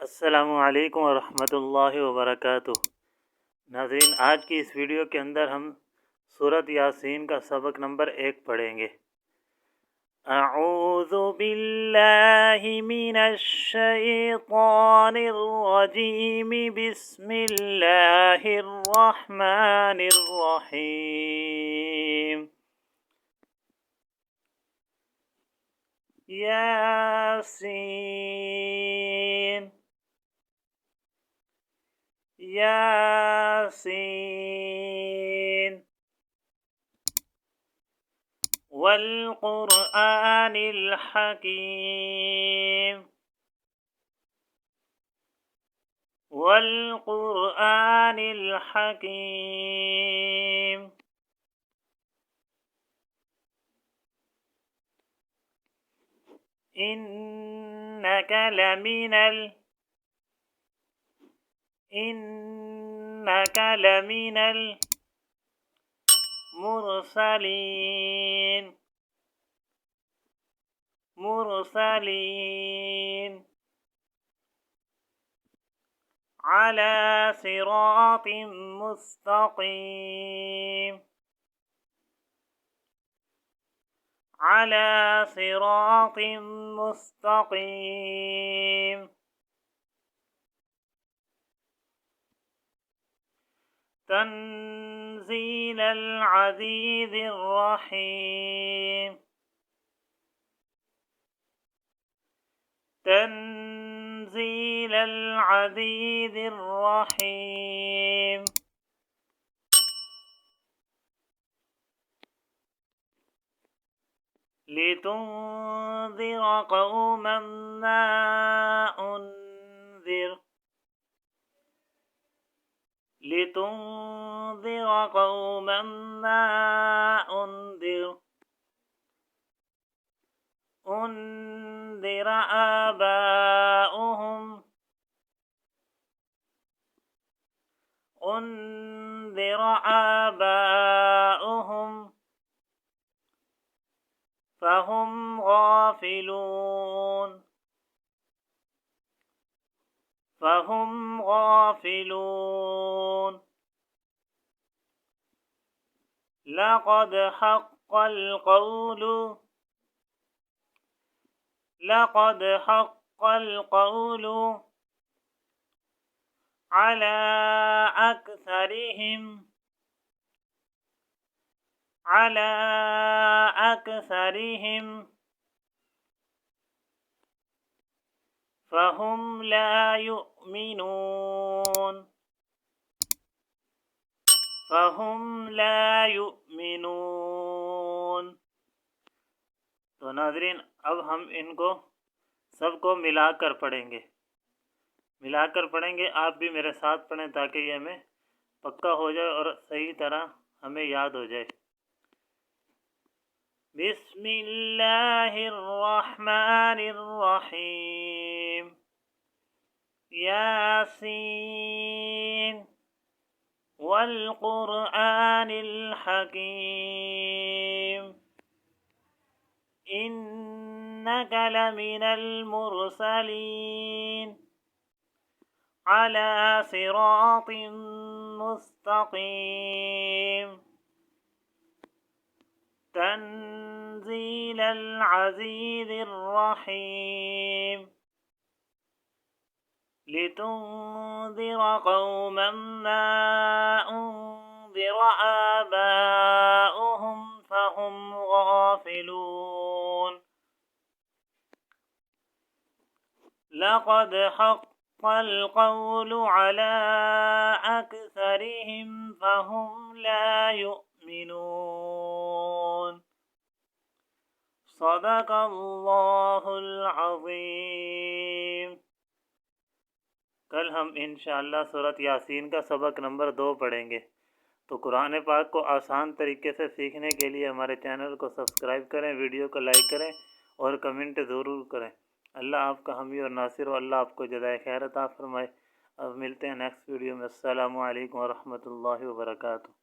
अस्सलामु अलैकुम वरहमतुल्लाहि वबरकातुह। नाज़रीन, आज की इस वीडियो के अंदर हम सूरत यासीन का सबक नंबर 1 पढ़ेंगे। अऊज़ु बिल्लाहि मिनश शैतानिर रजीम, बिस्मिल्लाहिर रहमानिर रहीम। यासीन यासीन वल क़ुरआनिल हकीम वल क़ुरआनिल हकीम। इन्नका लमिनल मुरसलीन अला सिरातिम मुस्तक़ीम तंज़ीलल अज़ीज़िर रहीम लितुंज़िर क़ौमन मा उन्ज़िर أنذر آباؤهم فهم غافلون لقد حق القول على أكثرهم فهم لا يؤمنون तो नाज़रीन, अब हम इनको सबको मिलाकर पढ़ेंगे। आप भी मेरे साथ पढ़ें ताकि ये हमें पक्का हो जाए और सही तरह हमें याद हो जाए। बिस्मिल्लाहिर रहमानिर रहीम। यासीन वल क़ुरआनिल हकीम। इन्नका लमिनल मुरसलीन अला सिरातिम मुस्तक़ीम तंज़ीलल अज़ीज़िर रहीम लितुंज़िर क़ौमन मा उन्ज़िर आबाउहुम फहुम गाफ़िलून। लक़द हक़्क़ल क़ौलु अला अक्सरिहिम फहुम ला युमिनून। सदक़ल्लाहुल अज़ीम। कल हम इंशाअल्लाह सूरत यासीन का सबक नंबर 2 पढ़ेंगे। तो कुरान पाक को आसान तरीके से सीखने के लिए हमारे चैनल को सब्सक्राइब करें, वीडियो को लाइक करें और कमेंट ज़रूर करें। अल्लाह आपका हामी और नासिर हो। अल्लाह आपको जज़ाए खैर अता फरमाए। अब मिलते हैं नेक्स्ट वीडियो में। अस्सलामु अलैकुम वरहमतुल्लाहि वबरकातुहू।